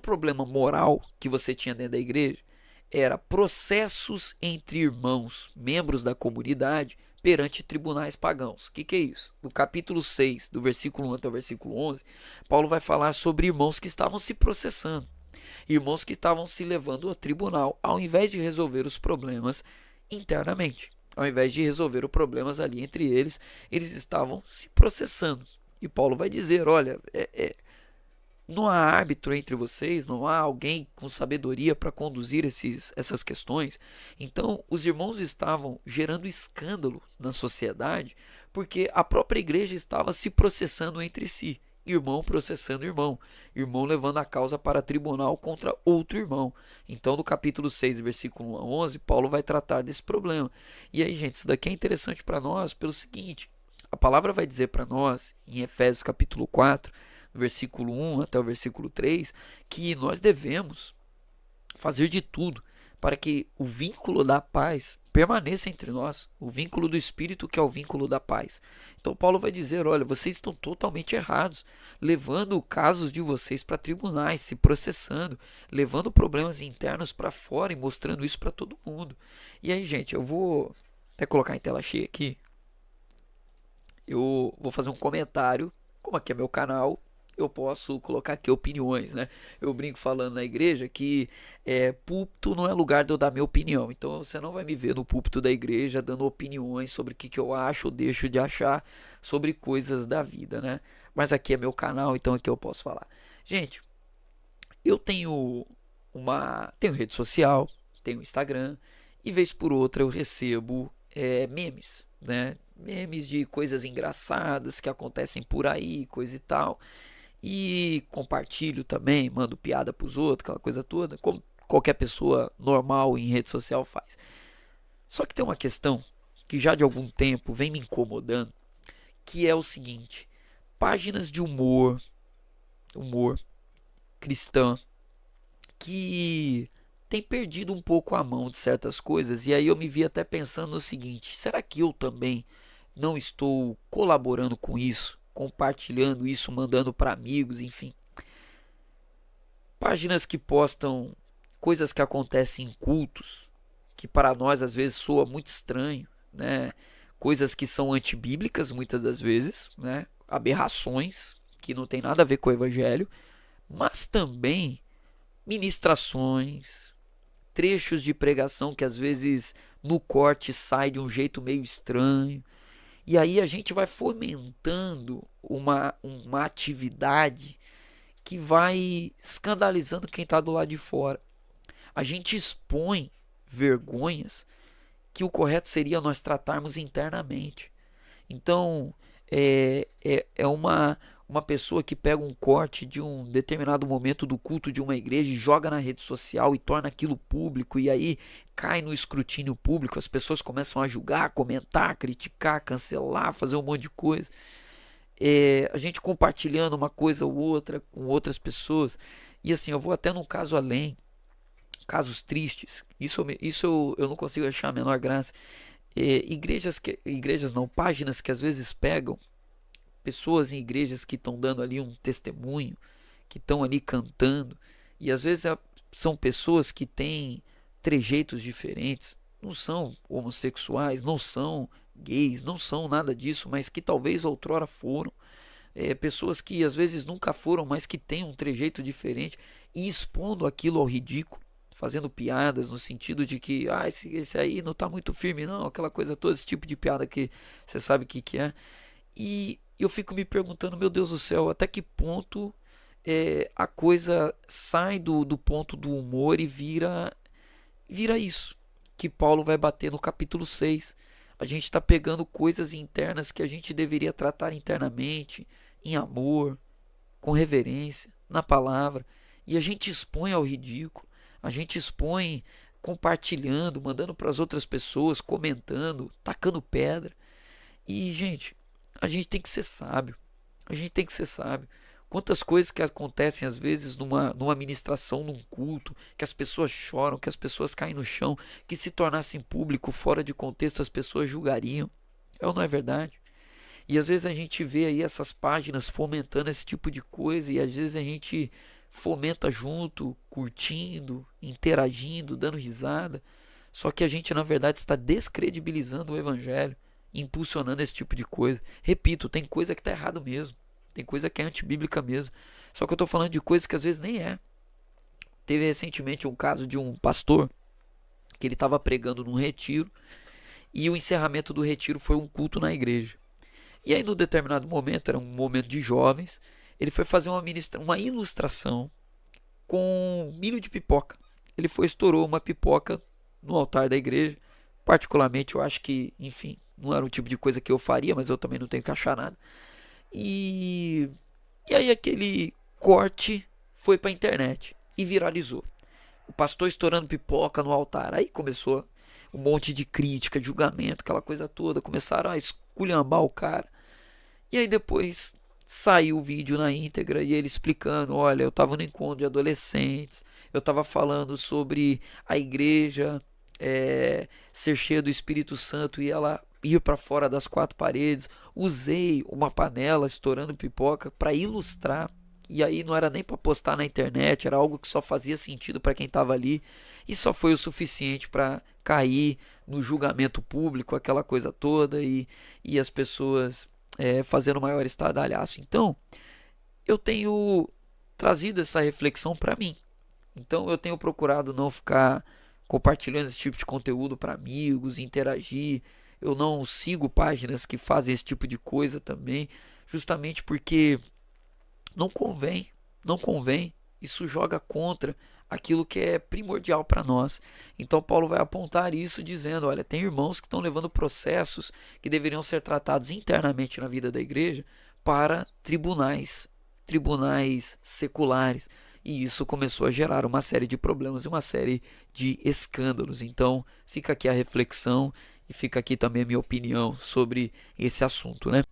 problema moral que você tinha dentro da igreja era processos entre irmãos, membros da comunidade, perante tribunais pagãos. O que é isso? No capítulo 6, do versículo 1 até o versículo 11, Paulo vai falar sobre irmãos que estavam se processando, irmãos que estavam se levando ao tribunal, ao invés de resolver os problemas internamente. Ao invés de resolver os problemas ali entre eles, eles estavam se processando. E Paulo vai dizer, olha, não há árbitro entre vocês, não há alguém com sabedoria para conduzir essas questões. Então, os irmãos estavam gerando escândalo na sociedade porque a própria igreja estava se processando entre si. Irmão processando irmão, irmão levando a causa para tribunal contra outro irmão. Então, no capítulo 6, versículo 1 a 11, Paulo vai tratar desse problema. E aí, gente, isso daqui é interessante para nós pelo seguinte: a palavra vai dizer para nós, em Efésios capítulo 4, versículo 1 até o versículo 3, que nós devemos fazer de tudo para que o vínculo da paz permaneça entre nós, o vínculo do Espírito, que é o vínculo da paz. Então Paulo vai dizer, olha, vocês estão totalmente errados, levando casos de vocês para tribunais, se processando, levando problemas internos para fora e mostrando isso para todo mundo. E aí, gente, eu vou até colocar em tela cheia aqui, eu vou fazer um comentário, como aqui é meu canal, eu posso colocar aqui opiniões, né? Eu brinco falando na igreja que púlpito não é lugar de eu dar minha opinião. Então você não vai me ver no púlpito da igreja dando opiniões sobre o que eu acho ou deixo de achar sobre coisas da vida, né? Mas aqui é meu canal, então aqui eu posso falar. Gente, eu tenho rede social, tenho Instagram, e vez por outra eu recebo memes, né? Memes de coisas engraçadas que acontecem por aí, coisa e tal. E compartilho também, mando piada pros outros, aquela coisa toda, como qualquer pessoa normal em rede social faz. Só que tem uma questão que já de algum tempo vem me incomodando, que é o seguinte: páginas de humor cristã, que tem perdido um pouco a mão de certas coisas, e aí eu me vi até pensando no seguinte: será que eu também não estou colaborando com isso, compartilhando isso, mandando para amigos, enfim? Páginas que postam coisas que acontecem em cultos, que para nós às vezes soa muito estranho, né? Coisas que são antibíblicas muitas das vezes, né? Aberrações que não tem nada a ver com o evangelho, mas também ministrações, trechos de pregação que às vezes no corte sai de um jeito meio estranho. E aí a gente vai fomentando uma atividade que vai escandalizando quem está do lado de fora. A gente expõe vergonhas que o correto seria nós tratarmos internamente. Então, uma pessoa que pega um corte de um determinado momento do culto de uma igreja e joga na rede social e torna aquilo público, e aí cai no escrutínio público, as pessoas começam a julgar, comentar, criticar, cancelar, fazer um monte de coisa. A gente compartilhando uma coisa ou outra com outras pessoas. E assim, eu vou até num caso além, casos tristes. Isso eu não consigo achar a menor graça. Igrejas não, páginas que às vezes pegam pessoas em igrejas que estão dando ali um testemunho, que estão ali cantando, e às vezes são pessoas que têm trejeitos diferentes, não são homossexuais, não são gays, não são nada disso, mas que talvez outrora foram. Pessoas que às vezes nunca foram, mas que têm um trejeito diferente, e expondo aquilo ao ridículo, fazendo piadas no sentido de que esse aí não está muito firme não, aquela coisa toda, esse tipo de piada que você sabe o que é. E eu fico me perguntando, meu Deus do céu, até que ponto a coisa sai do ponto do humor e vira isso que Paulo vai bater no capítulo 6. A gente está pegando coisas internas que a gente deveria tratar internamente, em amor, com reverência, na palavra, e a gente expõe ao ridículo, a gente expõe compartilhando, mandando para as outras pessoas, comentando, tacando pedra. E, gente, a gente tem que ser sábio. A gente tem que ser sábio. Quantas coisas que acontecem às vezes numa ministração, num culto, que as pessoas choram, que as pessoas caem no chão, que se tornassem público, fora de contexto, as pessoas julgariam. É ou não é verdade? E às vezes a gente vê aí essas páginas fomentando esse tipo de coisa, e às vezes a gente fomenta junto, curtindo, interagindo, dando risada. Só que a gente, na verdade, está descredibilizando o evangelho, impulsionando esse tipo de coisa. Repito, tem coisa que está errado mesmo. Tem coisa que é antibíblica mesmo. Só que eu estou falando de coisas que às vezes nem é. Teve recentemente um caso de um pastor que ele estava pregando num retiro e o encerramento do retiro foi um culto na igreja. E aí, no determinado momento, era um momento de jovens, ele foi fazer uma ilustração com milho de pipoca. Ele foi, estourou uma pipoca no altar da igreja. Particularmente, eu acho que, enfim, não era um tipo de coisa que eu faria, mas eu também não tenho que achar nada. E, e aí aquele corte foi para a internet e viralizou. O pastor estourando pipoca no altar. Aí começou um monte de crítica, de julgamento, aquela coisa toda. Começaram a esculhambar o cara. E aí depois saiu o vídeo na íntegra e ele explicando, olha, eu estava no encontro de adolescentes, eu estava falando sobre a igreja ser cheia do Espírito Santo e ela ir para fora das quatro paredes. Usei uma panela estourando pipoca para ilustrar. E aí não era nem para postar na internet, era algo que só fazia sentido para quem estava ali. E só foi o suficiente para cair no julgamento público, aquela coisa toda, e as pessoas fazendo maior estardalhaço. Então, eu tenho trazido essa reflexão para mim. Então, eu tenho procurado não ficar compartilhando esse tipo de conteúdo para amigos, interagir. Eu não sigo páginas que fazem esse tipo de coisa também, justamente porque não convém, não convém. Isso joga contra aquilo que é primordial para nós. Então Paulo vai apontar isso dizendo, olha, tem irmãos que estão levando processos que deveriam ser tratados internamente na vida da igreja para tribunais seculares. E isso começou a gerar uma série de problemas e uma série de escândalos. Então fica aqui a reflexão e fica aqui também a minha opinião sobre esse assunto, né?